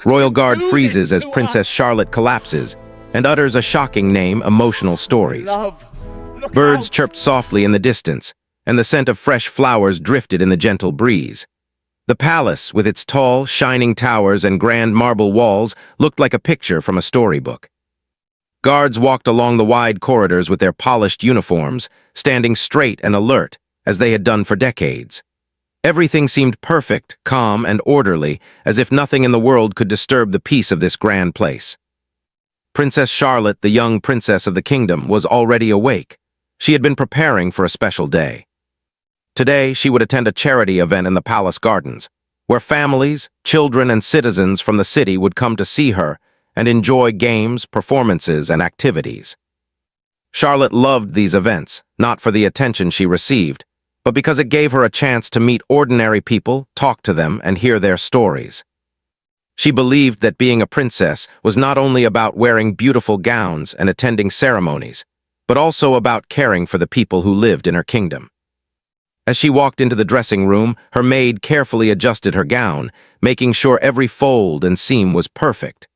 Royal Guard freezes as Princess Charlotte collapses and utters a shocking name, emotional stories. Birds chirped softly in the distance, and the scent of fresh flowers drifted in the gentle breeze. The palace, with its tall, shining towers and grand marble walls, looked like a picture from a storybook. Guards walked along the wide corridors with their polished uniforms, standing straight and alert, as they had done for decades. Everything seemed perfect, calm, and orderly, as if nothing in the world could disturb the peace of this grand place. Princess Charlotte, the young princess of the kingdom, was already awake. She had been preparing for a special day. Today, she would attend a charity event in the palace gardens, where families, children, and citizens from the city would come to see her and enjoy games, performances, and activities. Charlotte loved these events, not for the attention she received, but because it gave her a chance to meet ordinary people, talk to them, and hear their stories. She believed that being a princess was not only about wearing beautiful gowns and attending ceremonies, but also about caring for the people who lived in her kingdom. As she walked into the dressing room, her maid carefully adjusted her gown, making sure every fold and seam was perfect.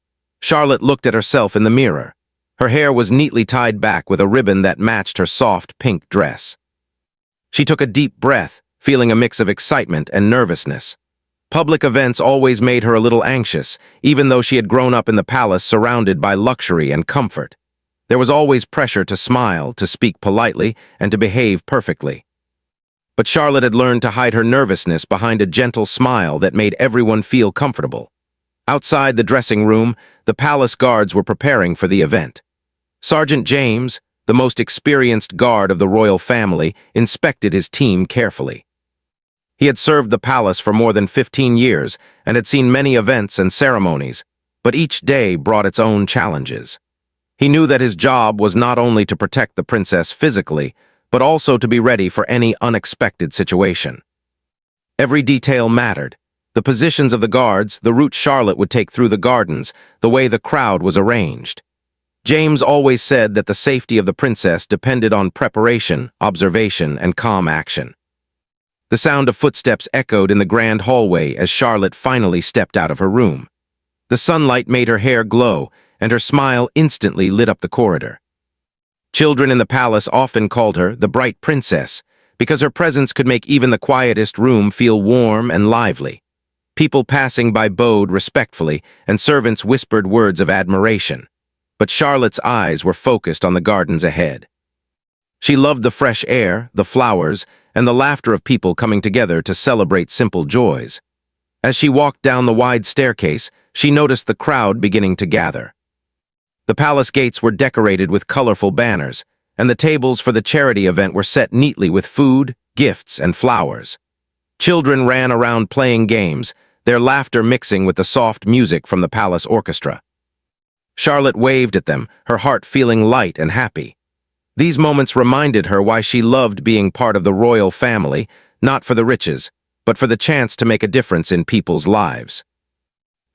Charlotte looked at herself in the mirror. Her hair was neatly tied back with a ribbon that matched her soft pink dress. She took a deep breath, feeling a mix of excitement and nervousness. Public events always made her a little anxious, even though she had grown up in the palace surrounded by luxury and comfort. There was always pressure to smile, to speak politely, and to behave perfectly. But Charlotte had learned to hide her nervousness behind a gentle smile that made everyone feel comfortable. Outside the dressing room, the palace guards were preparing for the event. Sergeant James, the most experienced guard of the royal family, inspected his team carefully. He had served the palace for more than 15 years and had seen many events and ceremonies, but each day brought its own challenges. He knew that his job was not only to protect the princess physically, but also to be ready for any unexpected situation. Every detail mattered. The positions of the guards, the route Charlotte would take through the gardens, the way the crowd was arranged. James always said that the safety of the princess depended on preparation, observation, and calm action. The sound of footsteps echoed in the grand hallway as Charlotte finally stepped out of her room. The sunlight made her hair glow, and her smile instantly lit up the corridor. Children in the palace often called her the bright princess, because her presence could make even the quietest room feel warm and lively. People passing by bowed respectfully, and servants whispered words of admiration. But Charlotte's eyes were focused on the gardens ahead. She loved the fresh air, the flowers, and the laughter of people coming together to celebrate simple joys. As she walked down the wide staircase, she noticed the crowd beginning to gather. The palace gates were decorated with colorful banners, and the tables for the charity event were set neatly with food, gifts, and flowers. Children ran around playing games, their laughter mixing with the soft music from the palace orchestra. Charlotte waved at them, her heart feeling light and happy. These moments reminded her why she loved being part of the royal family, not for the riches, but for the chance to make a difference in people's lives.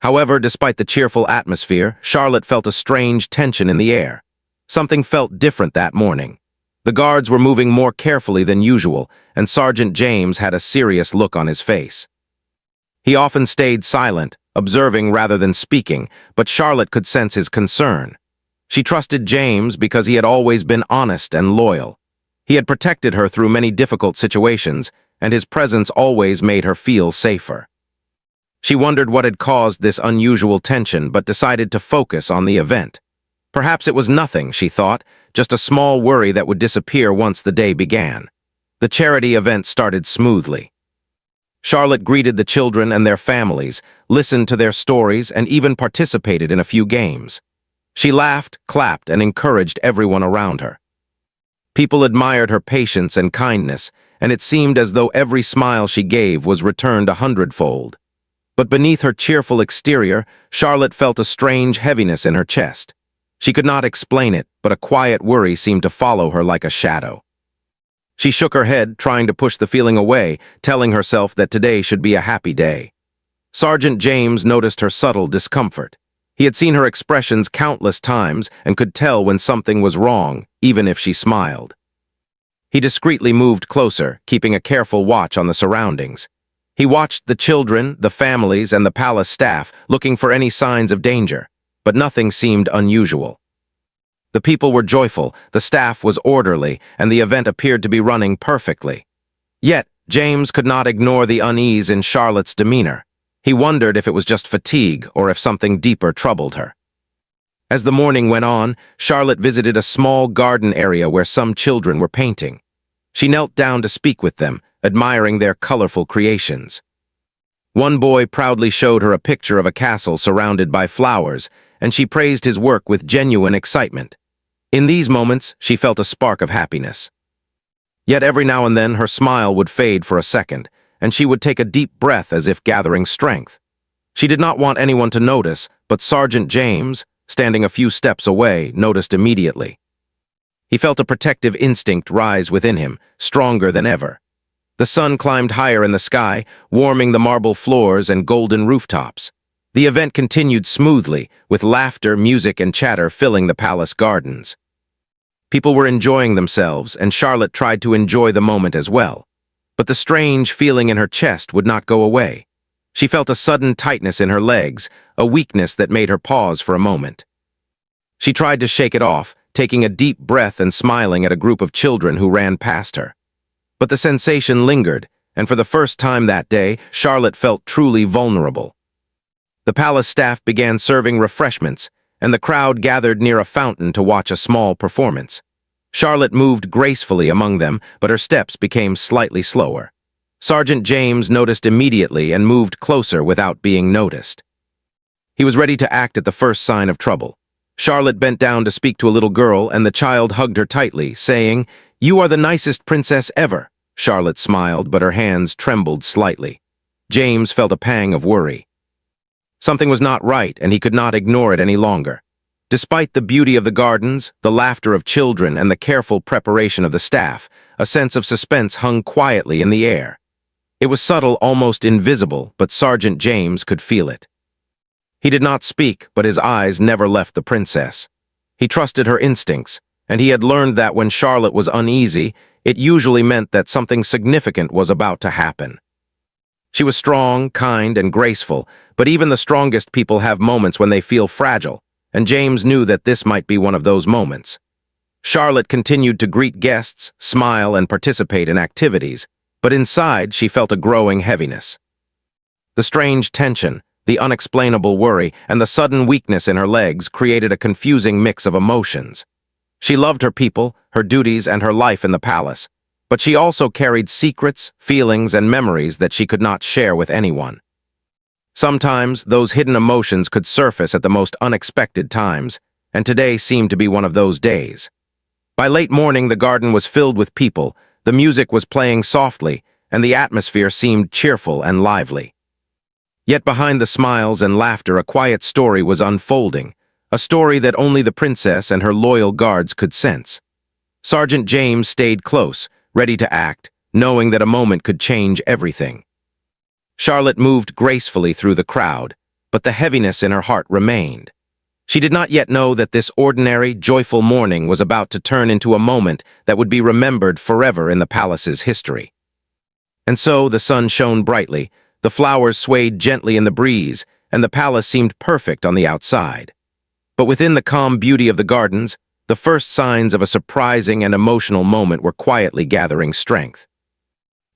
However, despite the cheerful atmosphere, Charlotte felt a strange tension in the air. Something felt different that morning. The guards were moving more carefully than usual, and Sergeant James had a serious look on his face. He often stayed silent, observing rather than speaking, but Charlotte could sense his concern. She trusted James because he had always been honest and loyal. He had protected her through many difficult situations, and his presence always made her feel safer. She wondered what had caused this unusual tension, but decided to focus on the event. Perhaps it was nothing, she thought, just a small worry that would disappear once the day began. The charity event started smoothly. Charlotte greeted the children and their families, listened to their stories, and even participated in a few games. She laughed, clapped, and encouraged everyone around her. People admired her patience and kindness, and it seemed as though every smile she gave was returned 100-fold. But beneath her cheerful exterior, Charlotte felt a strange heaviness in her chest. She could not explain it, but a quiet worry seemed to follow her like a shadow. She shook her head, trying to push the feeling away, telling herself that today should be a happy day. Sergeant James noticed her subtle discomfort. He had seen her expressions countless times and could tell when something was wrong, even if she smiled. He discreetly moved closer, keeping a careful watch on the surroundings. He watched the children, the families, and the palace staff, looking for any signs of danger, but nothing seemed unusual. The people were joyful, the staff was orderly, and the event appeared to be running perfectly. Yet, James could not ignore the unease in Charlotte's demeanor. He wondered if it was just fatigue or if something deeper troubled her. As the morning went on, Charlotte visited a small garden area where some children were painting. She knelt down to speak with them, admiring their colorful creations. One boy proudly showed her a picture of a castle surrounded by flowers, and she praised his work with genuine excitement. In these moments, she felt a spark of happiness. Yet every now and then her smile would fade for a second, and she would take a deep breath as if gathering strength. She did not want anyone to notice, but Sergeant James, standing a few steps away, noticed immediately. He felt a protective instinct rise within him, stronger than ever. The sun climbed higher in the sky, warming the marble floors and golden rooftops. The event continued smoothly, with laughter, music, and chatter filling the palace gardens. People were enjoying themselves, and Charlotte tried to enjoy the moment as well. But the strange feeling in her chest would not go away. She felt a sudden tightness in her legs, a weakness that made her pause for a moment. She tried to shake it off, taking a deep breath and smiling at a group of children who ran past her. But the sensation lingered, and for the first time that day, Charlotte felt truly vulnerable. The palace staff began serving refreshments, and the crowd gathered near a fountain to watch a small performance. Charlotte moved gracefully among them, but her steps became slightly slower. Sergeant James noticed immediately and moved closer without being noticed. He was ready to act at the first sign of trouble. Charlotte bent down to speak to a little girl, and the child hugged her tightly, saying, "You are the nicest princess ever." Charlotte smiled, but her hands trembled slightly. James felt a pang of worry. Something was not right, and he could not ignore it any longer. Despite the beauty of the gardens, the laughter of children, and the careful preparation of the staff, a sense of suspense hung quietly in the air. It was subtle, almost invisible, but Sergeant James could feel it. He did not speak, but his eyes never left the princess. He trusted her instincts, and he had learned that when Charlotte was uneasy, it usually meant that something significant was about to happen. She was strong, kind, and graceful, but even the strongest people have moments when they feel fragile, and James knew that this might be one of those moments. Charlotte continued to greet guests, smile, and participate in activities, but inside she felt a growing heaviness. The strange tension, the unexplainable worry, and the sudden weakness in her legs created a confusing mix of emotions. She loved her people, her duties, and her life in the palace, but she also carried secrets, feelings, and memories that she could not share with anyone. Sometimes, those hidden emotions could surface at the most unexpected times, and today seemed to be one of those days. By late morning, the garden was filled with people, the music was playing softly, and the atmosphere seemed cheerful and lively. Yet behind the smiles and laughter, a quiet story was unfolding, a story that only the princess and her loyal guards could sense. Sergeant James stayed close, ready to act, knowing that a moment could change everything. Charlotte moved gracefully through the crowd, but the heaviness in her heart remained. She did not yet know that this ordinary, joyful morning was about to turn into a moment that would be remembered forever in the palace's history. And so the sun shone brightly, the flowers swayed gently in the breeze, and the palace seemed perfect on the outside. But within the calm beauty of the gardens, the first signs of a surprising and emotional moment were quietly gathering strength.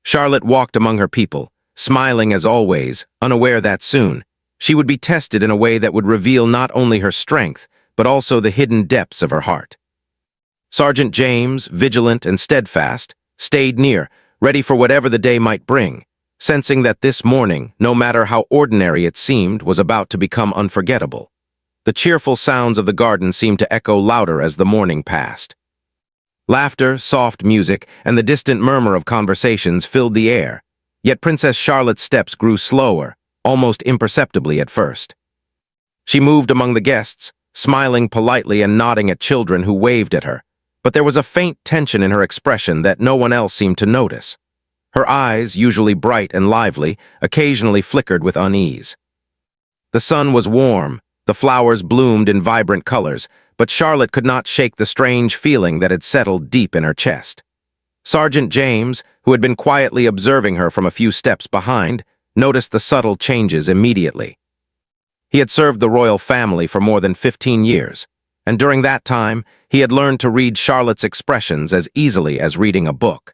Charlotte walked among her people, smiling as always, unaware that soon, she would be tested in a way that would reveal not only her strength, but also the hidden depths of her heart. Sergeant James, vigilant and steadfast, stayed near, ready for whatever the day might bring, sensing that this morning, no matter how ordinary it seemed, was about to become unforgettable. The cheerful sounds of the garden seemed to echo louder as the morning passed. Laughter, soft music, and the distant murmur of conversations filled the air, yet Princess Charlotte's steps grew slower, almost imperceptibly at first. She moved among the guests, smiling politely and nodding at children who waved at her, but there was a faint tension in her expression that no one else seemed to notice. Her eyes, usually bright and lively, occasionally flickered with unease. The sun was warm, the flowers bloomed in vibrant colors, but Charlotte could not shake the strange feeling that had settled deep in her chest. Sergeant James, who had been quietly observing her from a few steps behind, noticed the subtle changes immediately. He had served the royal family for more than 15 years, and during that time, he had learned to read Charlotte's expressions as easily as reading a book.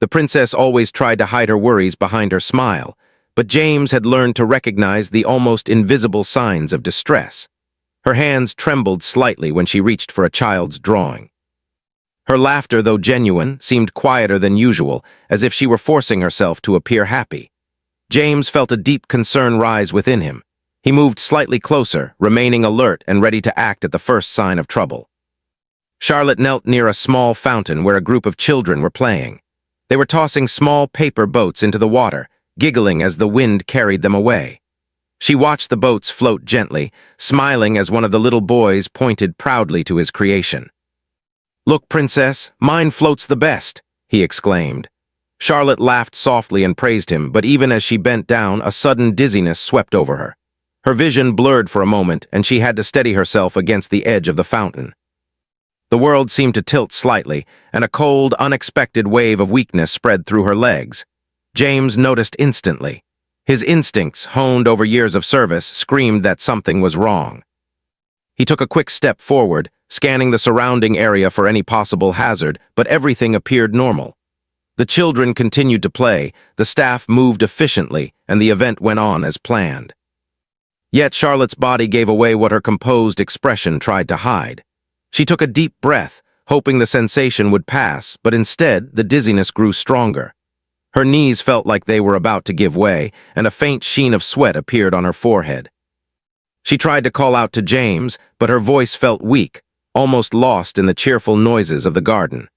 The princess always tried to hide her worries behind her smile, but James had learned to recognize the almost invisible signs of distress. Her hands trembled slightly when she reached for a child's drawing. Her laughter, though genuine, seemed quieter than usual, as if she were forcing herself to appear happy. James felt a deep concern rise within him. He moved slightly closer, remaining alert and ready to act at the first sign of trouble. Charlotte knelt near a small fountain where a group of children were playing. They were tossing small paper boats into the water, giggling as the wind carried them away. She watched the boats float gently, smiling as one of the little boys pointed proudly to his creation. "Look, princess, mine floats the best," he exclaimed. Charlotte laughed softly and praised him, but even as she bent down, a sudden dizziness swept over her. Her vision blurred for a moment, and she had to steady herself against the edge of the fountain. The world seemed to tilt slightly, and a cold, unexpected wave of weakness spread through her legs. James noticed instantly. His instincts, honed over years of service, screamed that something was wrong. He took a quick step forward, scanning the surrounding area for any possible hazard, but everything appeared normal. The children continued to play, the staff moved efficiently, and the event went on as planned. Yet Charlotte's body gave away what her composed expression tried to hide. She took a deep breath, hoping the sensation would pass, but instead the dizziness grew stronger. Her knees felt like they were about to give way, and a faint sheen of sweat appeared on her forehead. She tried to call out to James, but her voice felt weak, almost lost in the cheerful noises of the garden.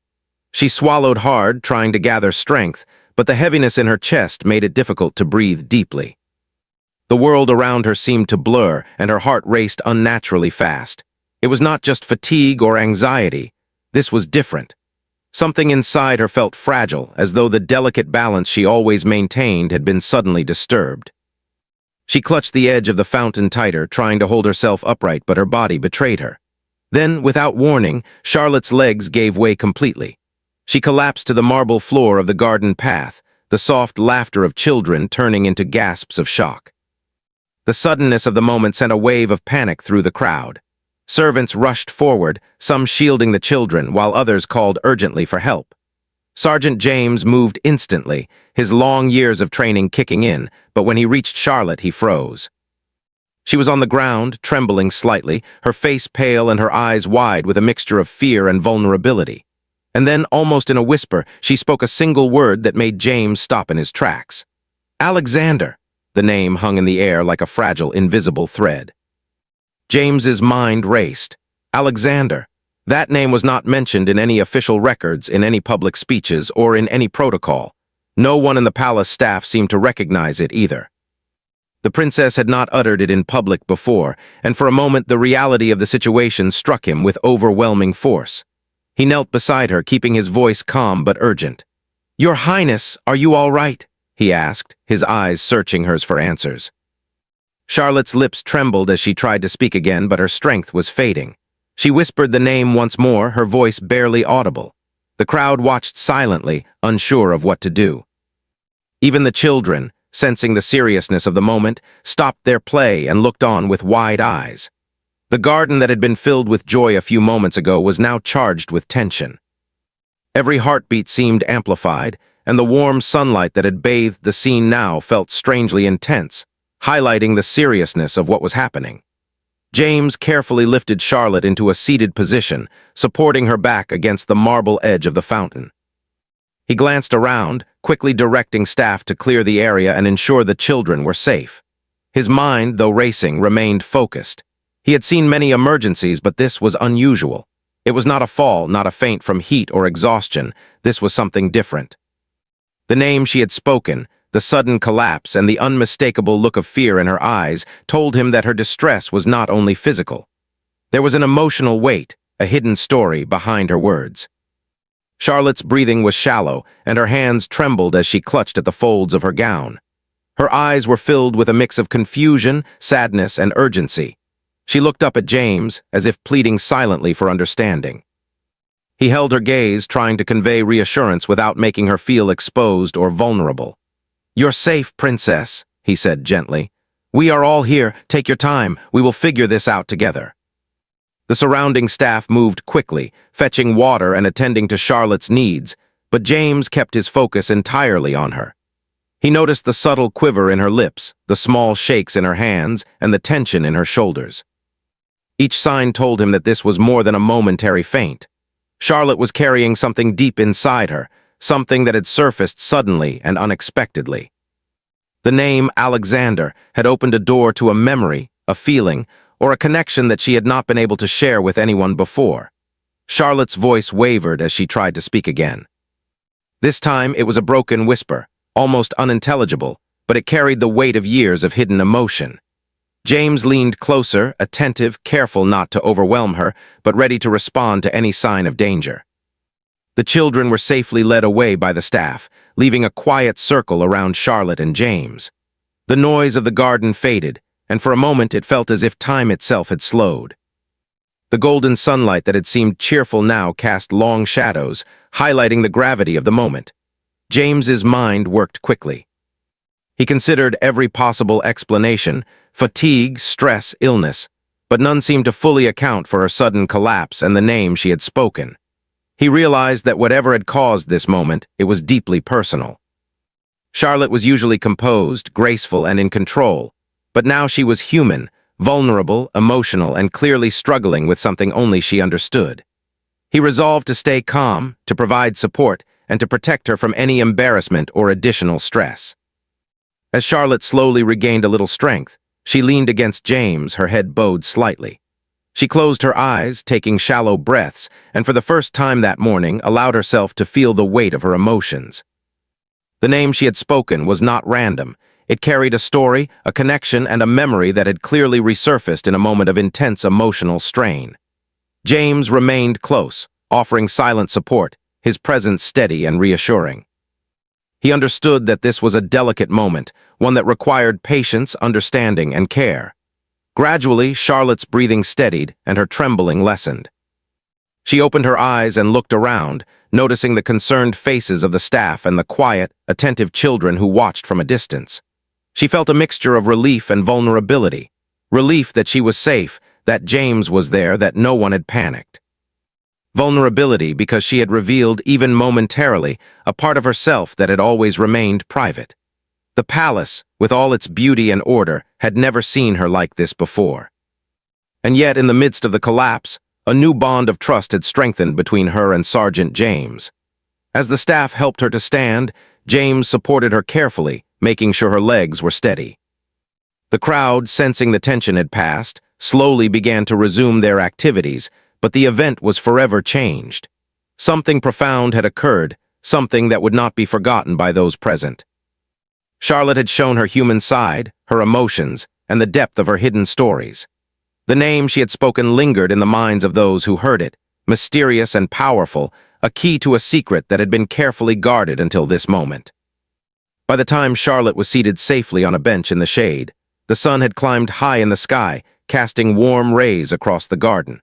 She swallowed hard, trying to gather strength, but the heaviness in her chest made it difficult to breathe deeply. The world around her seemed to blur, and her heart raced unnaturally fast. It was not just fatigue or anxiety. This was different. Something inside her felt fragile, as though the delicate balance she always maintained had been suddenly disturbed. She clutched the edge of the fountain tighter, trying to hold herself upright, but her body betrayed her. Then, without warning, Charlotte's legs gave way completely. She collapsed to the marble floor of the garden path, the soft laughter of children turning into gasps of shock. The suddenness of the moment sent a wave of panic through the crowd. Servants rushed forward, some shielding the children, while others called urgently for help. Sergeant James moved instantly, his long years of training kicking in, but when he reached Charlotte, he froze. She was on the ground, trembling slightly, her face pale and her eyes wide with a mixture of fear and vulnerability. And then, almost in a whisper, she spoke a single word that made James stop in his tracks. "Alexander." The name hung in the air like a fragile, invisible thread. James's mind raced. Alexander. That name was not mentioned in any official records, in any public speeches, or in any protocol. No one in the palace staff seemed to recognize it either. The princess had not uttered it in public before, and for a moment the reality of the situation struck him with overwhelming force. He knelt beside her, keeping his voice calm but urgent. "Your Highness, are you all right?" he asked, his eyes searching hers for answers. Charlotte's lips trembled as she tried to speak again, but her strength was fading. She whispered the name once more, her voice barely audible. The crowd watched silently, unsure of what to do. Even the children, sensing the seriousness of the moment, stopped their play and looked on with wide eyes. The garden that had been filled with joy a few moments ago was now charged with tension. Every heartbeat seemed amplified, and the warm sunlight that had bathed the scene now felt strangely intense, highlighting the seriousness of what was happening. James carefully lifted Charlotte into a seated position, supporting her back against the marble edge of the fountain. He glanced around, quickly directing staff to clear the area and ensure the children were safe. His mind, though racing, remained focused. He had seen many emergencies, but this was unusual. It was not a fall, not a faint from heat or exhaustion. This was something different. The name she had spoken, the sudden collapse, and the unmistakable look of fear in her eyes told him that her distress was not only physical. There was an emotional weight, a hidden story behind her words. Charlotte's breathing was shallow, and her hands trembled as she clutched at the folds of her gown. Her eyes were filled with a mix of confusion, sadness, and urgency. She looked up at James, as if pleading silently for understanding. He held her gaze, trying to convey reassurance without making her feel exposed or vulnerable. "You're safe, princess," he said gently. "We are all here. Take your time. We will figure this out together." The surrounding staff moved quickly, fetching water and attending to Charlotte's needs, but James kept his focus entirely on her. He noticed the subtle quiver in her lips, the small shakes in her hands, and the tension in her shoulders. Each sign told him that this was more than a momentary faint. Charlotte was carrying something deep inside her, something that had surfaced suddenly and unexpectedly. The name Alexander had opened a door to a memory, a feeling, or a connection that she had not been able to share with anyone before. Charlotte's voice wavered as she tried to speak again. This time it was a broken whisper, almost unintelligible, but it carried the weight of years of hidden emotion. James leaned closer, attentive, careful not to overwhelm her, but ready to respond to any sign of danger. The children were safely led away by the staff, leaving a quiet circle around Charlotte and James. The noise of the garden faded, and for a moment it felt as if time itself had slowed. The golden sunlight that had seemed cheerful now cast long shadows, highlighting the gravity of the moment. James's mind worked quickly. He considered every possible explanation: fatigue, stress, illness, but none seemed to fully account for her sudden collapse and the name she had spoken. He realized that whatever had caused this moment, it was deeply personal. Charlotte was usually composed, graceful, and in control, but now she was human, vulnerable, emotional, and clearly struggling with something only she understood. He resolved to stay calm, to provide support, and to protect her from any embarrassment or additional stress. As Charlotte slowly regained a little strength, she leaned against James, her head bowed slightly. She closed her eyes, taking shallow breaths, and for the first time that morning allowed herself to feel the weight of her emotions. The name she had spoken was not random. It carried a story, a connection, and a memory that had clearly resurfaced in a moment of intense emotional strain. James remained close, offering silent support, his presence steady and reassuring. He understood that this was a delicate moment, one that required patience, understanding, and care. Gradually, Charlotte's breathing steadied and her trembling lessened. She opened her eyes and looked around, noticing the concerned faces of the staff and the quiet, attentive children who watched from a distance. She felt a mixture of relief and vulnerability. Relief that she was safe, that James was there, that no one had panicked. Vulnerability because she had revealed, even momentarily, a part of herself that had always remained private. The palace, with all its beauty and order, had never seen her like this before. And yet, in the midst of the collapse, a new bond of trust had strengthened between her and Sergeant James. As the staff helped her to stand, James supported her carefully, making sure her legs were steady. The crowd, sensing the tension had passed, slowly began to resume their activities, but the event was forever changed. Something profound had occurred, something that would not be forgotten by those present. Charlotte had shown her human side, her emotions, and the depth of her hidden stories. The name she had spoken lingered in the minds of those who heard it, mysterious and powerful, a key to a secret that had been carefully guarded until this moment. By the time Charlotte was seated safely on a bench in the shade, the sun had climbed high in the sky, casting warm rays across the garden.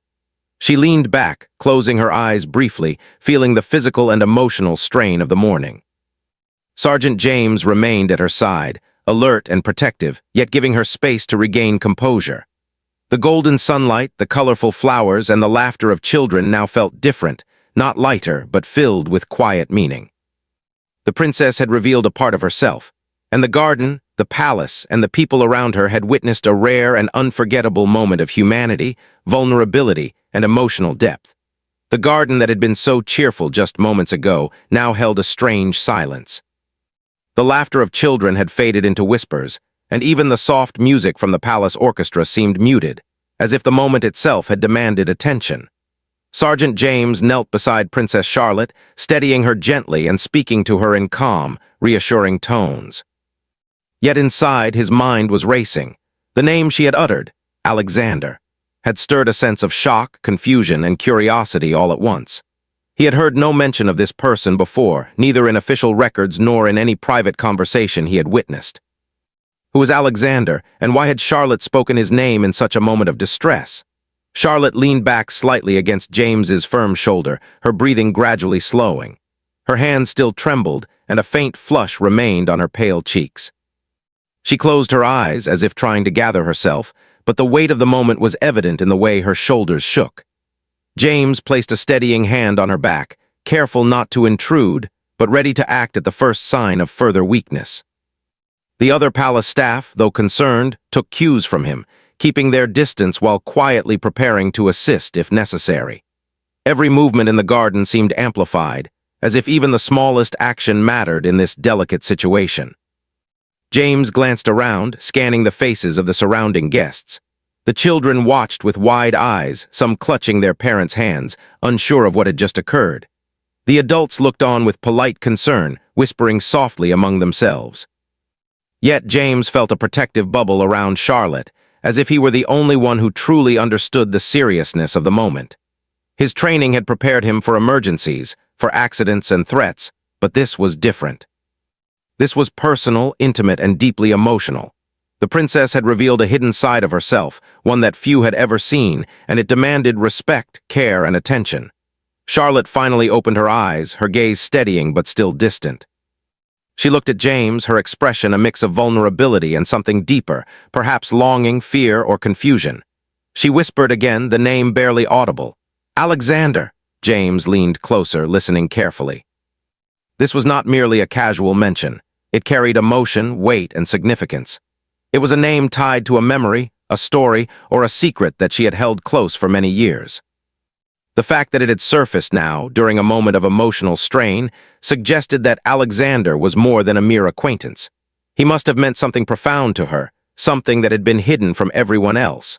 She leaned back, closing her eyes briefly, feeling the physical and emotional strain of the morning. Sergeant James remained at her side, alert and protective, yet giving her space to regain composure. The golden sunlight, the colorful flowers, and the laughter of children now felt different, not lighter, but filled with quiet meaning. The princess had revealed a part of herself, and the garden, the palace, and the people around her had witnessed a rare and unforgettable moment of humanity, vulnerability, and emotional depth. The garden that had been so cheerful just moments ago now held a strange silence. The laughter of children had faded into whispers, and even the soft music from the palace orchestra seemed muted, as if the moment itself had demanded attention. Sergeant James knelt beside Princess Charlotte, steadying her gently and speaking to her in calm, reassuring tones. Yet inside, his mind was racing. The name she had uttered, Alexander, had stirred a sense of shock, confusion, and curiosity all at once. He had heard no mention of this person before, neither in official records nor in any private conversation he had witnessed. Who was Alexander, and why had Charlotte spoken his name in such a moment of distress? Charlotte leaned back slightly against James's firm shoulder, her breathing gradually slowing. Her hand still trembled, and a faint flush remained on her pale cheeks. She closed her eyes as if trying to gather herself, but the weight of the moment was evident in the way her shoulders shook. James placed a steadying hand on her back, careful not to intrude, but ready to act at the first sign of further weakness. The other palace staff, though concerned, took cues from him, keeping their distance while quietly preparing to assist if necessary. Every movement in the garden seemed amplified, as if even the smallest action mattered in this delicate situation. James glanced around, scanning the faces of the surrounding guests. The children watched with wide eyes, some clutching their parents' hands, unsure of what had just occurred. The adults looked on with polite concern, whispering softly among themselves. Yet James felt a protective bubble around Charlotte, as if he were the only one who truly understood the seriousness of the moment. His training had prepared him for emergencies, for accidents and threats, but this was different. This was personal, intimate, and deeply emotional. The princess had revealed a hidden side of herself, one that few had ever seen, and it demanded respect, care, and attention. Charlotte finally opened her eyes, her gaze steadying but still distant. She looked at James, her expression a mix of vulnerability and something deeper, perhaps longing, fear, or confusion. She whispered again, the name barely audible. "Alexander." James leaned closer, listening carefully. This was not merely a casual mention. It carried emotion, weight, and significance. It was a name tied to a memory, a story, or a secret that she had held close for many years. The fact that it had surfaced now, during a moment of emotional strain, suggested that Alexander was more than a mere acquaintance. He must have meant something profound to her, something that had been hidden from everyone else.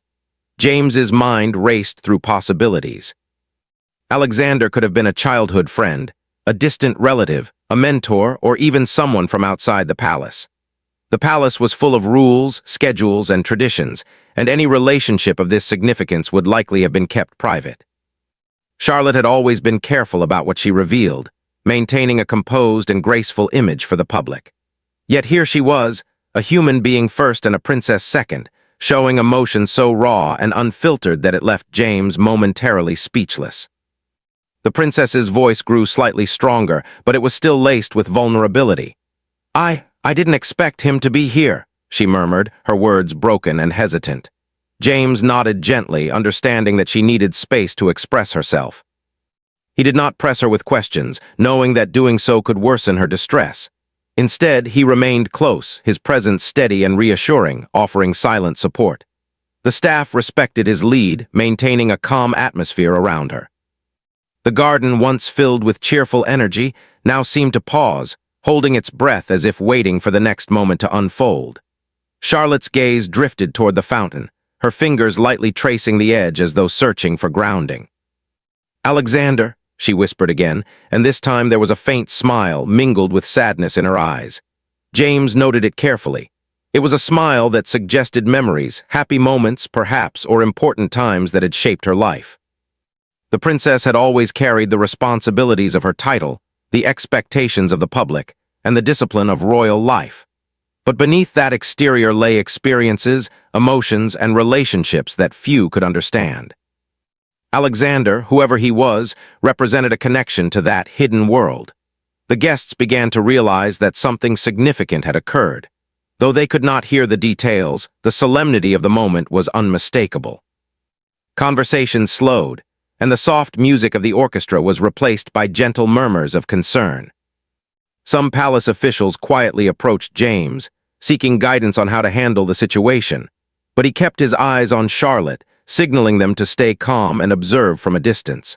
James's mind raced through possibilities. Alexander could have been a childhood friend, a distant relative, a mentor, or even someone from outside the palace. The palace was full of rules, schedules, and traditions, and any relationship of this significance would likely have been kept private. Charlotte had always been careful about what she revealed, maintaining a composed and graceful image for the public. Yet here she was, a human being first and a princess second, showing emotion so raw and unfiltered that it left James momentarily speechless. The princess's voice grew slightly stronger, but it was still laced with vulnerability. I didn't expect him to be here," she murmured, her words broken and hesitant. James nodded gently, understanding that she needed space to express herself. He did not press her with questions, knowing that doing so could worsen her distress. Instead, he remained close, his presence steady and reassuring, offering silent support. The staff respected his lead, maintaining a calm atmosphere around her. The garden, once filled with cheerful energy, now seemed to pause, holding its breath as if waiting for the next moment to unfold. Charlotte's gaze drifted toward the fountain, her fingers lightly tracing the edge as though searching for grounding. "Alexander," she whispered again, and this time there was a faint smile mingled with sadness in her eyes. James noted it carefully. It was a smile that suggested memories, happy moments, perhaps, or important times that had shaped her life. The princess had always carried the responsibilities of her title, the expectations of the public, and the discipline of royal life. But beneath that exterior lay experiences, emotions, and relationships that few could understand. Alexander, whoever he was, represented a connection to that hidden world. The guests began to realize that something significant had occurred. Though they could not hear the details, the solemnity of the moment was unmistakable. Conversations slowed, and the soft music of the orchestra was replaced by gentle murmurs of concern. Some palace officials quietly approached James, seeking guidance on how to handle the situation, but he kept his eyes on Charlotte, signaling them to stay calm and observe from a distance.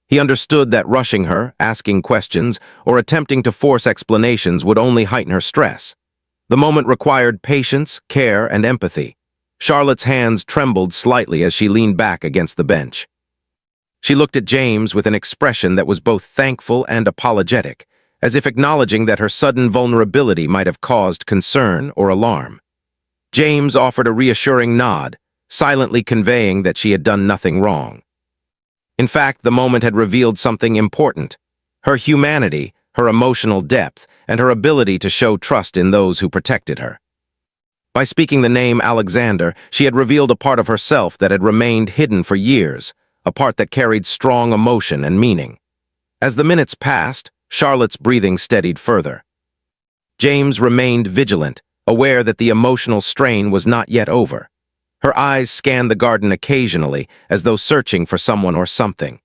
He understood that rushing her, asking questions, or attempting to force explanations would only heighten her stress. The moment required patience, care, and empathy. Charlotte's hands trembled slightly as she leaned back against the bench. She looked at James with an expression that was both thankful and apologetic, as if acknowledging that her sudden vulnerability might have caused concern or alarm. James offered a reassuring nod, silently conveying that she had done nothing wrong. In fact, the moment had revealed something important: her humanity, her emotional depth, and her ability to show trust in those who protected her. By speaking the name Alexander, she had revealed a part of herself that had remained hidden for years, a part that carried strong emotion and meaning. As the minutes passed, Charlotte's breathing steadied further. James remained vigilant, aware that the emotional strain was not yet over. Her eyes scanned the garden occasionally, as though searching for someone or something.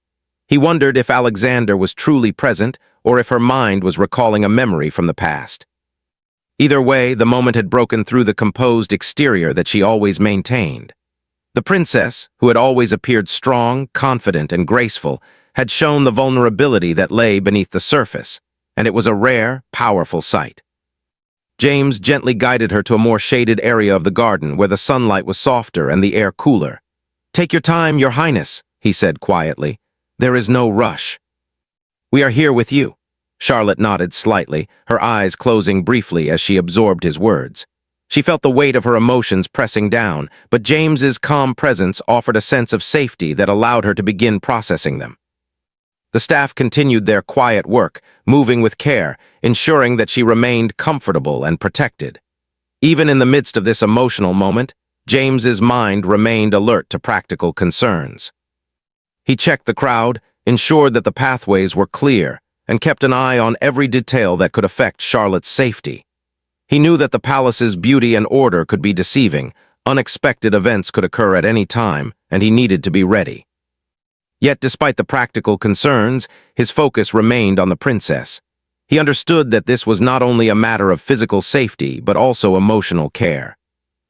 He wondered if Alexander was truly present, or if her mind was recalling a memory from the past. Either way, the moment had broken through the composed exterior that she always maintained. The princess, who had always appeared strong, confident, and graceful, had shown the vulnerability that lay beneath the surface, and it was a rare, powerful sight. James gently guided her to a more shaded area of the garden where the sunlight was softer and the air cooler. "Take your time, Your Highness," he said quietly. "There is no rush." "We are here with you." Charlotte nodded slightly, her eyes closing briefly as she absorbed his words. She felt the weight of her emotions pressing down, but James's calm presence offered a sense of safety that allowed her to begin processing them. The staff continued their quiet work, moving with care, ensuring that she remained comfortable and protected. Even in the midst of this emotional moment, James's mind remained alert to practical concerns. He checked the crowd, ensured that the pathways were clear, and kept an eye on every detail that could affect Charlotte's safety. He knew that the palace's beauty and order could be deceiving, unexpected events could occur at any time, and he needed to be ready. Yet, despite the practical concerns, his focus remained on the princess. He understood that this was not only a matter of physical safety, but also emotional care.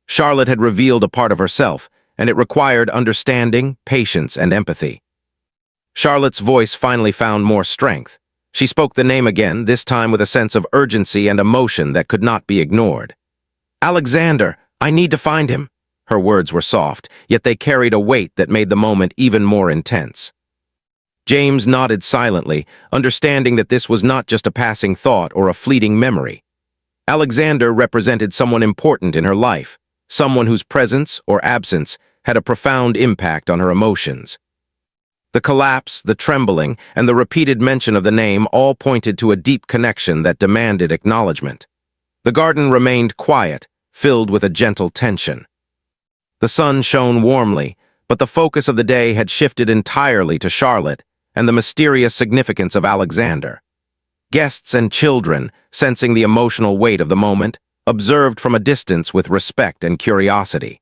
Charlotte had revealed a part of herself, and it required understanding, patience, and empathy. Charlotte's voice finally found more strength. She spoke the name again, this time with a sense of urgency and emotion that could not be ignored. "Alexander, I need to find him." Her words were soft, yet they carried a weight that made the moment even more intense. James nodded silently, understanding that this was not just a passing thought or a fleeting memory. Alexander represented someone important in her life, someone whose presence or absence had a profound impact on her emotions. The collapse, the trembling, and the repeated mention of the name all pointed to a deep connection that demanded acknowledgement. The garden remained quiet, filled with a gentle tension. The sun shone warmly, but the focus of the day had shifted entirely to Charlotte and the mysterious significance of Alexander. Guests and children, sensing the emotional weight of the moment, observed from a distance with respect and curiosity.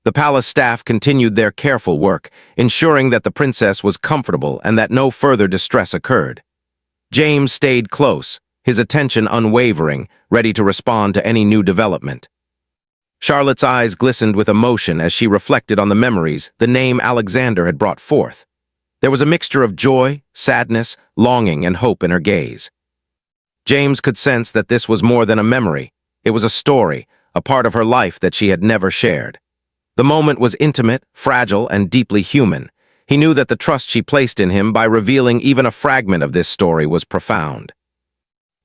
The palace staff continued their careful work, ensuring that the princess was comfortable and that no further distress occurred. James stayed close, his attention unwavering, ready to respond to any new development. Charlotte's eyes glistened with emotion as she reflected on the memories the name Alexander had brought forth. There was a mixture of joy, sadness, longing, and hope in her gaze. James could sense that this was more than a memory. It was a story, a part of her life that she had never shared. The moment was intimate, fragile, and deeply human. He knew that the trust she placed in him by revealing even a fragment of this story was profound.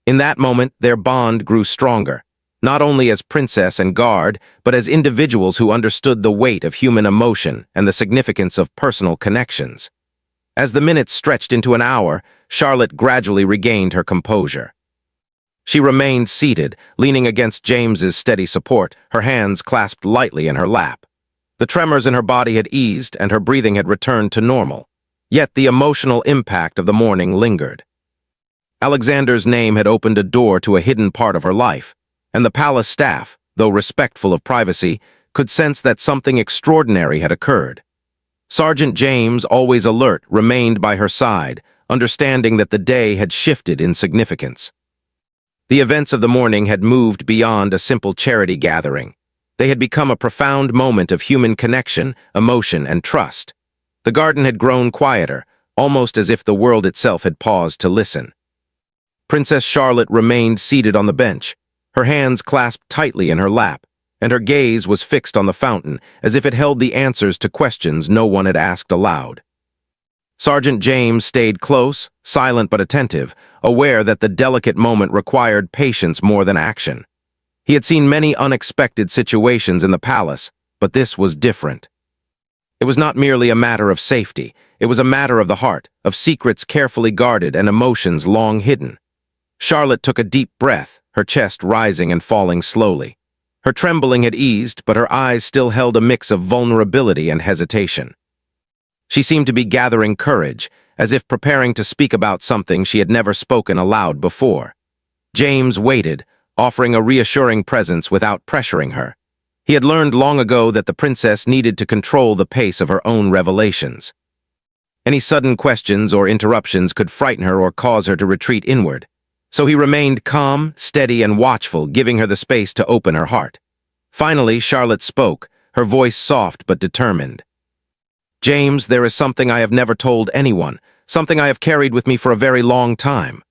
In that moment, their bond grew stronger, not only as princess and guard, but as individuals who understood the weight of human emotion and the significance of personal connections. As the minutes stretched into an hour, Charlotte gradually regained her composure. She remained seated, leaning against James's steady support, her hands clasped lightly in her lap. The tremors in her body had eased and her breathing had returned to normal. Yet the emotional impact of the morning lingered. Alexander's name had opened a door to a hidden part of her life, and the palace staff, though respectful of privacy, could sense that something extraordinary had occurred. Sergeant James, always alert, remained by her side, understanding that the day had shifted in significance. The events of the morning had moved beyond a simple charity gathering. They had become a profound moment of human connection, emotion, and trust. The garden had grown quieter, almost as if the world itself had paused to listen. Princess Charlotte remained seated on the bench, her hands clasped tightly in her lap, and her gaze was fixed on the fountain, as if it held the answers to questions no one had asked aloud. Sergeant James stayed close, silent but attentive, aware that the delicate moment required patience more than action. He had seen many unexpected situations in the palace, but this was different. It was not merely a matter of safety, it was a matter of the heart, of secrets carefully guarded and emotions long hidden. Charlotte took a deep breath, her chest rising and falling slowly. Her trembling had eased, but her eyes still held a mix of vulnerability and hesitation. She seemed to be gathering courage, as if preparing to speak about something she had never spoken aloud before. James waited, offering a reassuring presence without pressuring her. He had learned long ago that the princess needed to control the pace of her own revelations. Any sudden questions or interruptions could frighten her or cause her to retreat inward. So he remained calm, steady, and watchful, giving her the space to open her heart. Finally, Charlotte spoke, her voice soft but determined. "James, there is something I have never told anyone, something I have carried with me for a very long time."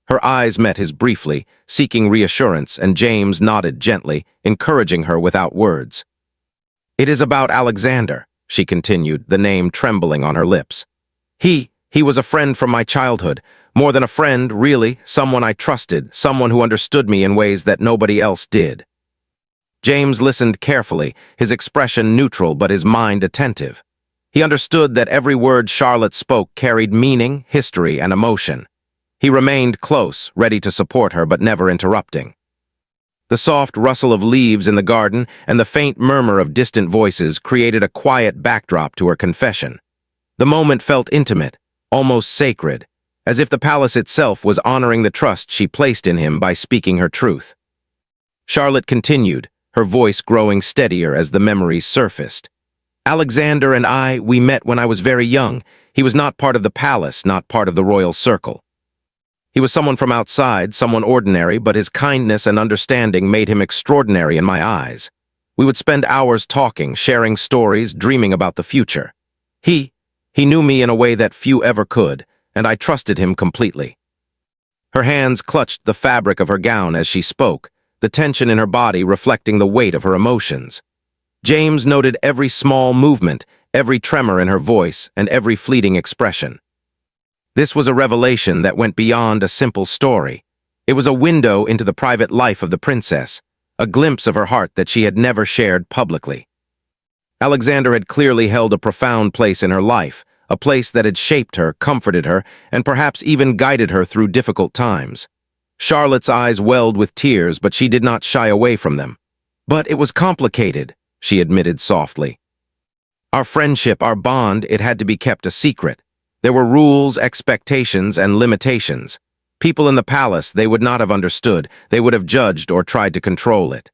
Her eyes met his briefly, seeking reassurance, and James nodded gently, encouraging her without words. "It is about Alexander," she continued, the name trembling on her lips. He was a friend from my childhood. More than a friend, really, someone I trusted, someone who understood me in ways that nobody else did." James listened carefully, his expression neutral but his mind attentive. He understood that every word Charlotte spoke carried meaning, history, and emotion. He remained close, ready to support her but never interrupting. The soft rustle of leaves in the garden and the faint murmur of distant voices created a quiet backdrop to her confession. The moment felt intimate, almost sacred, as if the palace itself was honoring the trust she placed in him by speaking her truth. Charlotte continued, her voice growing steadier as the memories surfaced. "Alexander and we met when I was very young. He was not part of the palace, not part of the royal circle. He was someone from outside, someone ordinary, but his kindness and understanding made him extraordinary in my eyes. We would spend hours talking, sharing stories, dreaming about the future. He knew me in a way that few ever could, and I trusted him completely." Her hands clutched the fabric of her gown as she spoke, the tension in her body reflecting the weight of her emotions. James noted every small movement, every tremor in her voice, and every fleeting expression. This was a revelation that went beyond a simple story. It was a window into the private life of the princess, a glimpse of her heart that she had never shared publicly. Alexander had clearly held a profound place in her life, a place that had shaped her, comforted her, and perhaps even guided her through difficult times. Charlotte's eyes welled with tears, but she did not shy away from them. "But it was complicated," she admitted softly. "Our friendship, our bond, it had to be kept a secret. There were rules, expectations, and limitations. People in the palace, they would not have understood, they would have judged or tried to control it.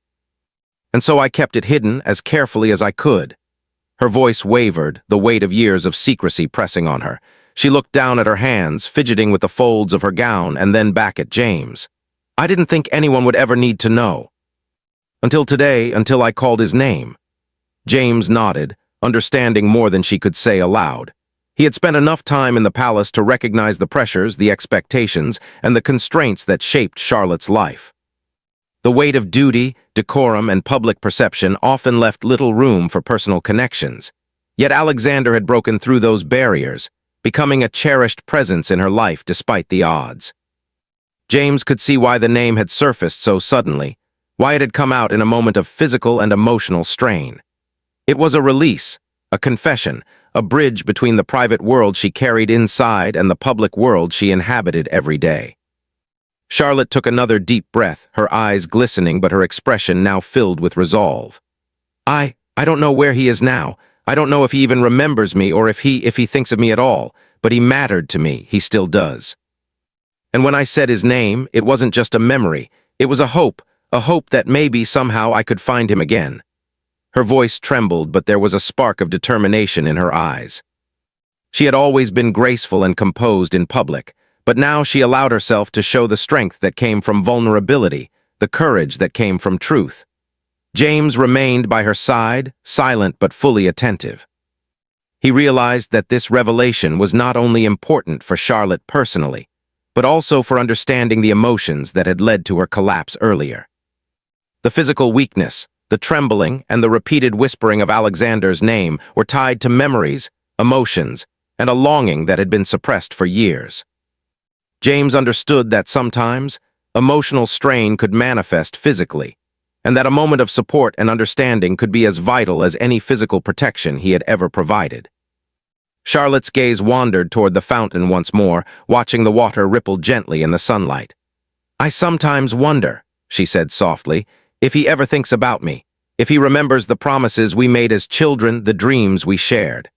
And so I kept it hidden as carefully as I could." Her voice wavered, the weight of years of secrecy pressing on her. She looked down at her hands, fidgeting with the folds of her gown, and then back at James. "I didn't think anyone would ever need to know. Until today, until I called his name." James nodded, understanding more than she could say aloud. He had spent enough time in the palace to recognize the pressures, the expectations, and the constraints that shaped Charlotte's life. The weight of duty, decorum, and public perception often left little room for personal connections. Yet Alexander had broken through those barriers, becoming a cherished presence in her life despite the odds. James could see why the name had surfaced so suddenly, why it had come out in a moment of physical and emotional strain. It was a release, a confession, a bridge between the private world she carried inside and the public world she inhabited every day. Charlotte took another deep breath, her eyes glistening but her expression now filled with resolve. I don't know where he is now. I don't know if he even remembers me or if he thinks of me at all, but he mattered to me, he still does. And when I said his name, it wasn't just a memory, it was a hope that maybe somehow I could find him again." Her voice trembled, but there was a spark of determination in her eyes. She had always been graceful and composed in public, but now she allowed herself to show the strength that came from vulnerability, the courage that came from truth. James remained by her side, silent but fully attentive. He realized that this revelation was not only important for Charlotte personally, but also for understanding the emotions that had led to her collapse earlier. The physical weakness, the trembling, and the repeated whispering of Alexander's name were tied to memories, emotions, and a longing that had been suppressed for years. James understood that sometimes emotional strain could manifest physically, and that a moment of support and understanding could be as vital as any physical protection he had ever provided. Charlotte's gaze wandered toward the fountain once more, watching the water ripple gently in the sunlight. "I sometimes wonder," she said softly, "if he ever thinks about me, if he remembers the promises we made as children, the dreams we shared."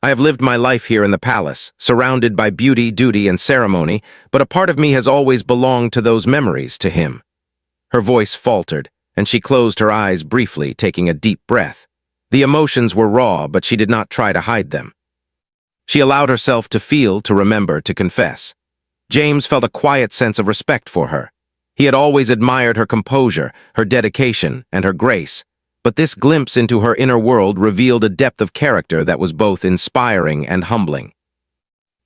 I have lived my life here in the palace, surrounded by beauty, duty, and ceremony, but a part of me has always belonged to those memories, to him. Her voice faltered, and she closed her eyes briefly, taking a deep breath. The emotions were raw, but she did not try to hide them. She allowed herself to feel, to remember, to confess. James felt a quiet sense of respect for her. He had always admired her composure, her dedication, and her grace, but this glimpse into her inner world revealed a depth of character that was both inspiring and humbling.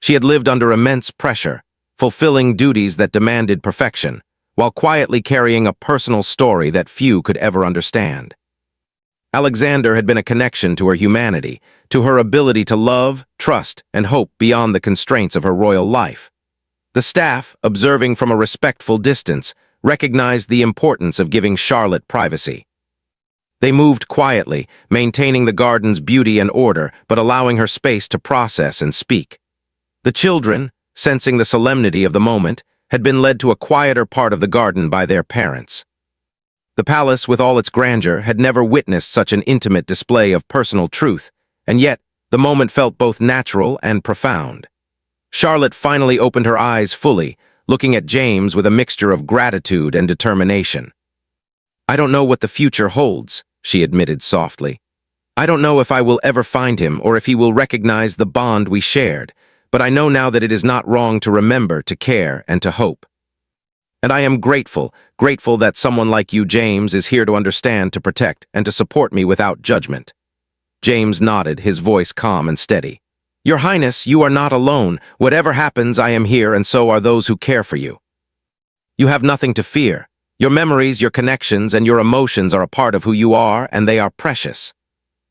She had lived under immense pressure, fulfilling duties that demanded perfection, while quietly carrying a personal story that few could ever understand. Alexander had been a connection to her humanity, to her ability to love, trust, and hope beyond the constraints of her royal life. The staff, observing from a respectful distance, recognized the importance of giving Charlotte privacy. They moved quietly, maintaining the garden's beauty and order, but allowing her space to process and speak. The children, sensing the solemnity of the moment, had been led to a quieter part of the garden by their parents. The palace, with all its grandeur, had never witnessed such an intimate display of personal truth, and yet the moment felt both natural and profound. Charlotte finally opened her eyes fully, looking at James with a mixture of gratitude and determination. "I don't know what the future holds," she admitted softly. "I don't know if I will ever find him or if he will recognize the bond we shared, but I know now that it is not wrong to remember, to care, and to hope. And I am grateful that someone like you, James, is here to understand, to protect, and to support me without judgment." James nodded, his voice calm and steady. "Your Highness, you are not alone. Whatever happens, I am here, and so are those who care for you. You have nothing to fear. Your memories, your connections, and your emotions are a part of who you are, and they are precious."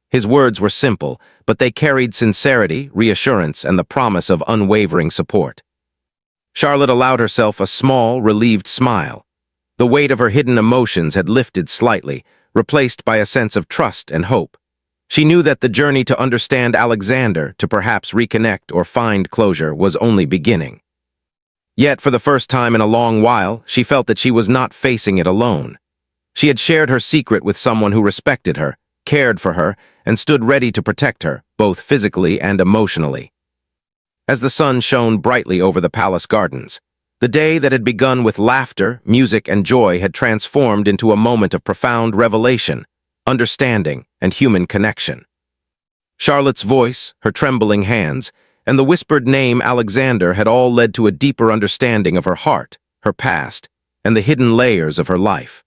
His words were simple, but they carried sincerity, reassurance, and the promise of unwavering support. Charlotte allowed herself a small, relieved smile. The weight of her hidden emotions had lifted slightly, replaced by a sense of trust and hope. She knew that the journey to understand Alexander, to perhaps reconnect or find closure, was only beginning. Yet, for the first time in a long while, she felt that she was not facing it alone. She had shared her secret with someone who respected her, cared for her, and stood ready to protect her, both physically and emotionally. As the sun shone brightly over the palace gardens, the day that had begun with laughter, music, and joy had transformed into a moment of profound revelation, understanding, and human connection. Charlotte's voice, her trembling hands, and the whispered name Alexander had all led to a deeper understanding of her heart, her past, and the hidden layers of her life.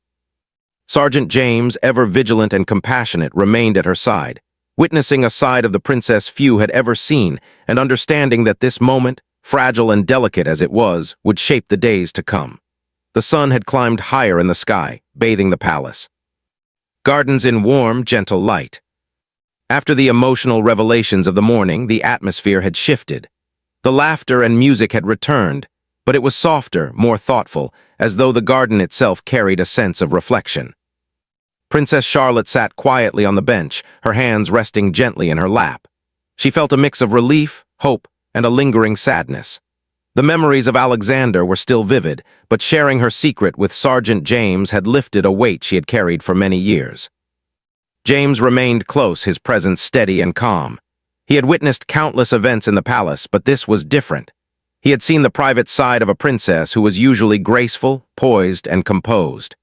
Sergeant James, ever vigilant and compassionate, remained at her side, witnessing a side of the princess few had ever seen and understanding that this moment, fragile and delicate as it was, would shape the days to come. The sun had climbed higher in the sky, bathing the palace. Gardens in warm, gentle light. After the emotional revelations of the morning, the atmosphere had shifted. The laughter and music had returned, but it was softer, more thoughtful, as though the garden itself carried a sense of reflection. Princess Charlotte sat quietly on the bench, her hands resting gently in her lap. She felt a mix of relief, hope, and a lingering sadness. The memories of Alexander were still vivid, but sharing her secret with Sergeant James had lifted a weight she had carried for many years. James remained close, his presence steady and calm. He had witnessed countless events in the palace, but this was different. He had seen the private side of a princess who was usually graceful, poised, and composed.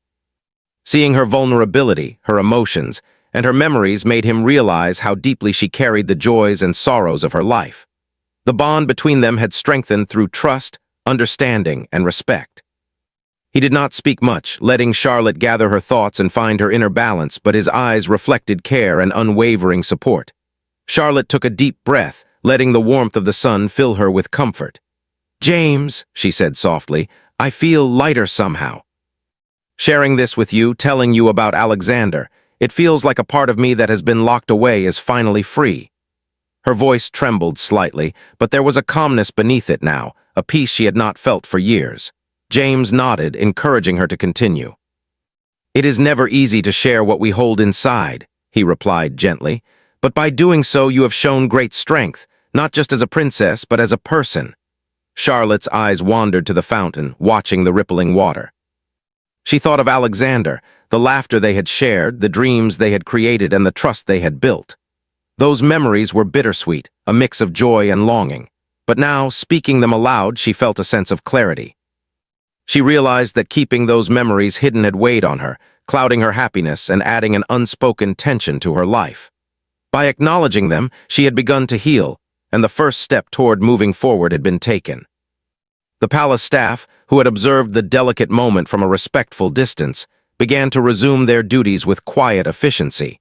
Seeing her vulnerability, her emotions, and her memories made him realize how deeply she carried the joys and sorrows of her life. The bond between them had strengthened through trust, understanding, and respect. He did not speak much, letting Charlotte gather her thoughts and find her inner balance, but his eyes reflected care and unwavering support. Charlotte took a deep breath, letting the warmth of the sun fill her with comfort. "James," she said softly, "I feel lighter somehow. Sharing this with you, telling you about Alexander, it feels like a part of me that has been locked away is finally free." Her voice trembled slightly, but there was a calmness beneath it now, a peace she had not felt for years. James nodded, encouraging her to continue. "It is never easy to share what we hold inside," he replied gently, "but by doing so you have shown great strength, not just as a princess, but as a person." Charlotte's eyes wandered to the fountain, watching the rippling water. She thought of Alexander, the laughter they had shared, the dreams they had created, and the trust they had built. Those memories were bittersweet, a mix of joy and longing. But now, speaking them aloud, she felt a sense of clarity. She realized that keeping those memories hidden had weighed on her, clouding her happiness and adding an unspoken tension to her life. By acknowledging them, she had begun to heal, and the first step toward moving forward had been taken. The palace staff, who had observed the delicate moment from a respectful distance, began to resume their duties with quiet efficiency.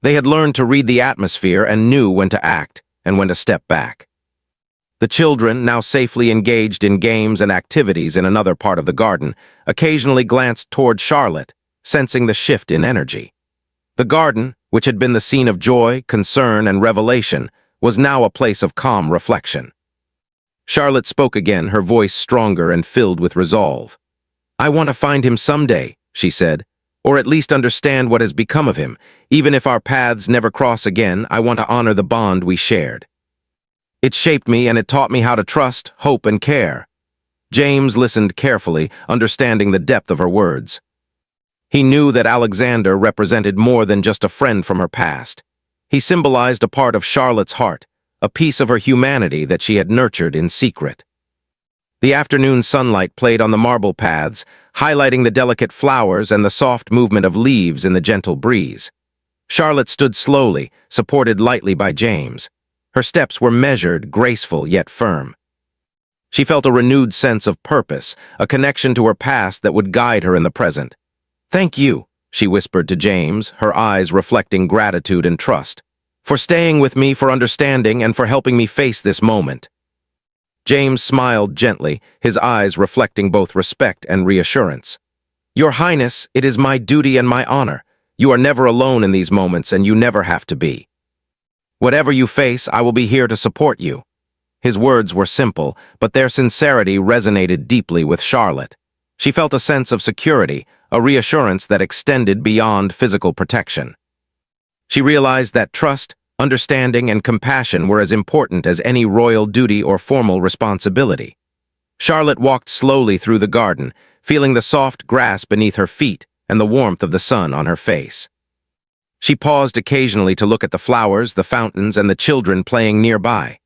They had learned to read the atmosphere and knew when to act and when to step back. The children, now safely engaged in games and activities in another part of the garden, occasionally glanced toward Charlotte, sensing the shift in energy. The garden, which had been the scene of joy, concern, and revelation, was now a place of calm reflection. Charlotte spoke again, her voice stronger and filled with resolve. "I want to find him someday," she said, "or at least understand what has become of him. Even if our paths never cross again, I want to honor the bond we shared. It shaped me and it taught me how to trust, hope, and care." James listened carefully, understanding the depth of her words. He knew that Alexander represented more than just a friend from her past. He symbolized a part of Charlotte's heart, a piece of her humanity that she had nurtured in secret. The afternoon sunlight played on the marble paths, highlighting the delicate flowers and the soft movement of leaves in the gentle breeze. Charlotte stood slowly, supported lightly by James. Her steps were measured, graceful, yet firm. She felt a renewed sense of purpose, a connection to her past that would guide her in the present. "Thank you," she whispered to James, her eyes reflecting gratitude and trust, "for staying with me, for understanding, and for helping me face this moment." James smiled gently, his eyes reflecting both respect and reassurance. "Your Highness, it is my duty and my honor. You are never alone in these moments, and you never have to be. Whatever you face, I will be here to support you." His words were simple, but their sincerity resonated deeply with Charlotte. She felt a sense of security, a reassurance that extended beyond physical protection. She realized that trust, understanding, and compassion were as important as any royal duty or formal responsibility. Charlotte walked slowly through the garden, feeling the soft grass beneath her feet and the warmth of the sun on her face. She paused occasionally to look at the flowers, the fountains, and the children playing nearby.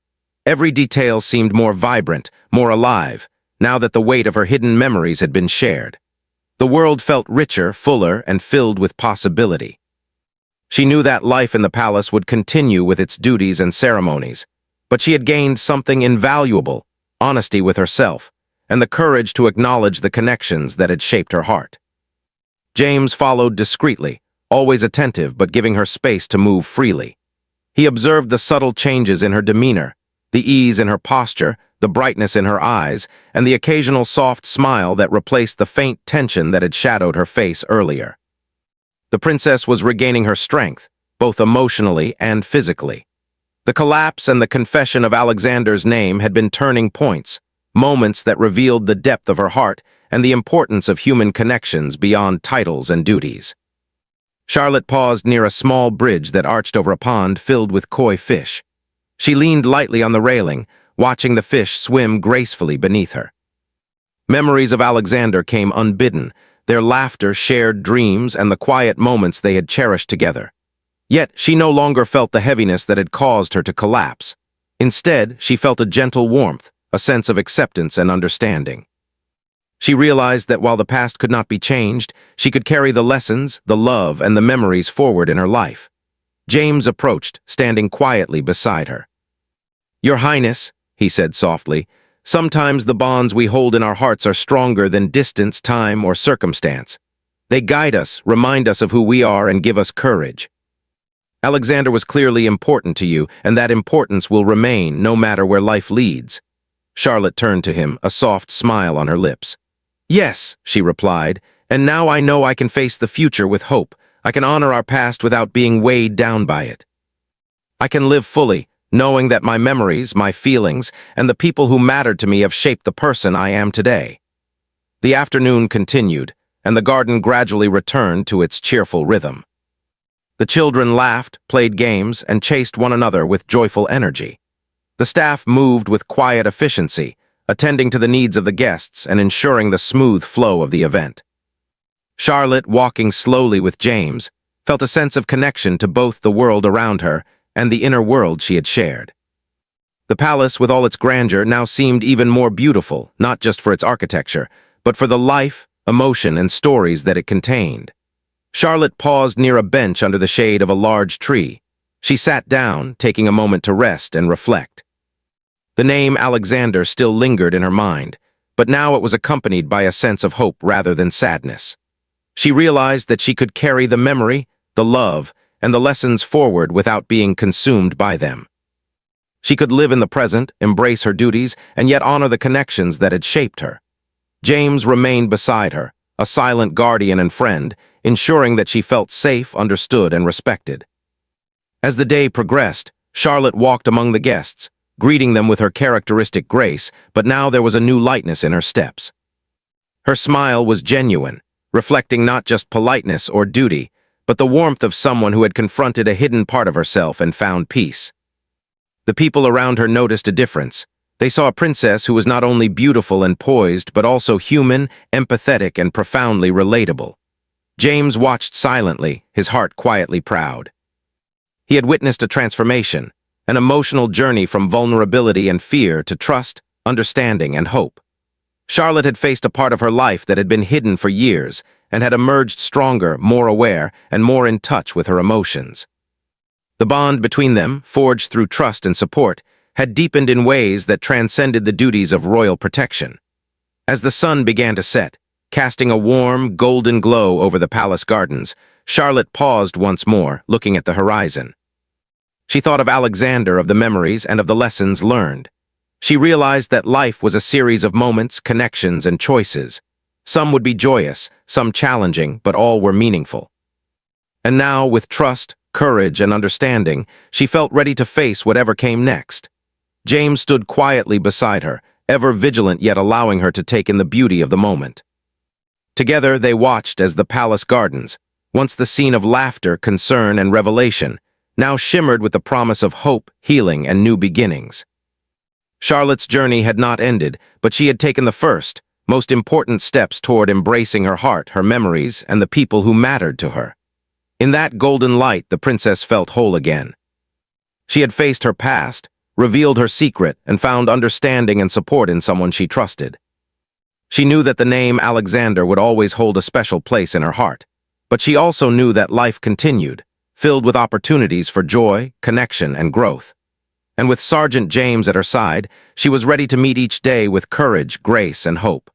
Every detail seemed more vibrant, more alive, now that the weight of her hidden memories had been shared. The world felt richer, fuller, and filled with possibility. She knew that life in the palace would continue with its duties and ceremonies, but she had gained something invaluable: honesty with herself, and the courage to acknowledge the connections that had shaped her heart. James followed discreetly, always attentive but giving her space to move freely. He observed the subtle changes in her demeanor, the ease in her posture, the brightness in her eyes, and the occasional soft smile that replaced the faint tension that had shadowed her face earlier. The princess was regaining her strength, both emotionally and physically. The collapse and the confession of Alexander's name had been turning points, moments that revealed the depth of her heart and the importance of human connections beyond titles and duties. Charlotte paused near a small bridge that arched over a pond filled with koi fish. She leaned lightly on the railing, watching the fish swim gracefully beneath her. Memories of Alexander came unbidden, their laughter, shared dreams, and the quiet moments they had cherished together. Yet she no longer felt the heaviness that had caused her to collapse. Instead, she felt a gentle warmth, a sense of acceptance and understanding. She realized that while the past could not be changed, she could carry the lessons, the love, and the memories forward in her life. James approached, standing quietly beside her. "Your Highness," he said softly, "sometimes the bonds we hold in our hearts are stronger than distance, time, or circumstance. They guide us, remind us of who we are, and give us courage. Alexander was clearly important to you, and that importance will remain no matter where life leads." Charlotte turned to him, a soft smile on her lips. "Yes," she replied, "and now I know I can face the future with hope. I can honor our past without being weighed down by it. I can live fully, knowing that my memories, my feelings, and the people who mattered to me have shaped the person I am today." The afternoon continued, and the garden gradually returned to its cheerful rhythm. The children laughed, played games, and chased one another with joyful energy. The staff moved with quiet efficiency, attending to the needs of the guests and ensuring the smooth flow of the event. Charlotte, walking slowly with James, felt a sense of connection to both the world around her and the inner world she had shared. The palace, with all its grandeur, now seemed even more beautiful, not just for its architecture, but for the life, emotion, and stories that it contained. Charlotte paused near a bench under the shade of a large tree. She sat down, taking a moment to rest and reflect. The name Alexander still lingered in her mind, but now it was accompanied by a sense of hope rather than sadness. She realized that she could carry the memory, the love, and the lessons forward without being consumed by them. She could live in the present, embrace her duties, and yet honor the connections that had shaped her. James remained beside her, a silent guardian and friend, ensuring that she felt safe, understood, and respected. As the day progressed, Charlotte walked among the guests, greeting them with her characteristic grace, but now there was a new lightness in her steps. Her smile was genuine, reflecting not just politeness or duty, but the warmth of someone who had confronted a hidden part of herself and found peace. The people around her noticed a difference. They saw a princess who was not only beautiful and poised, but also human, empathetic, and profoundly relatable. James watched silently, his heart quietly proud. He had witnessed a transformation, an emotional journey from vulnerability and fear to trust, understanding, and hope. Charlotte had faced a part of her life that had been hidden for years and had emerged stronger, more aware, and more in touch with her emotions. The bond between them, forged through trust and support, had deepened in ways that transcended the duties of royal protection. As the sun began to set, casting a warm, golden glow over the palace gardens, Charlotte paused once more, looking at the horizon. She thought of Alexander, of the memories, and of the lessons learned. She realized that life was a series of moments, connections, and choices. Some would be joyous, some challenging, but all were meaningful. And now, with trust, courage, and understanding, she felt ready to face whatever came next. James stood quietly beside her, ever vigilant yet allowing her to take in the beauty of the moment. Together they watched as the palace gardens, once the scene of laughter, concern, and revelation, now shimmered with the promise of hope, healing, and new beginnings. Charlotte's journey had not ended, but she had taken the first, most important steps toward embracing her heart, her memories, and the people who mattered to her. In that golden light, the princess felt whole again. She had faced her past, revealed her secret, and found understanding and support in someone she trusted. She knew that the name Alexander would always hold a special place in her heart, but she also knew that life continued, filled with opportunities for joy, connection, and growth. And with Sergeant James at her side, she was ready to meet each day with courage, grace, and hope.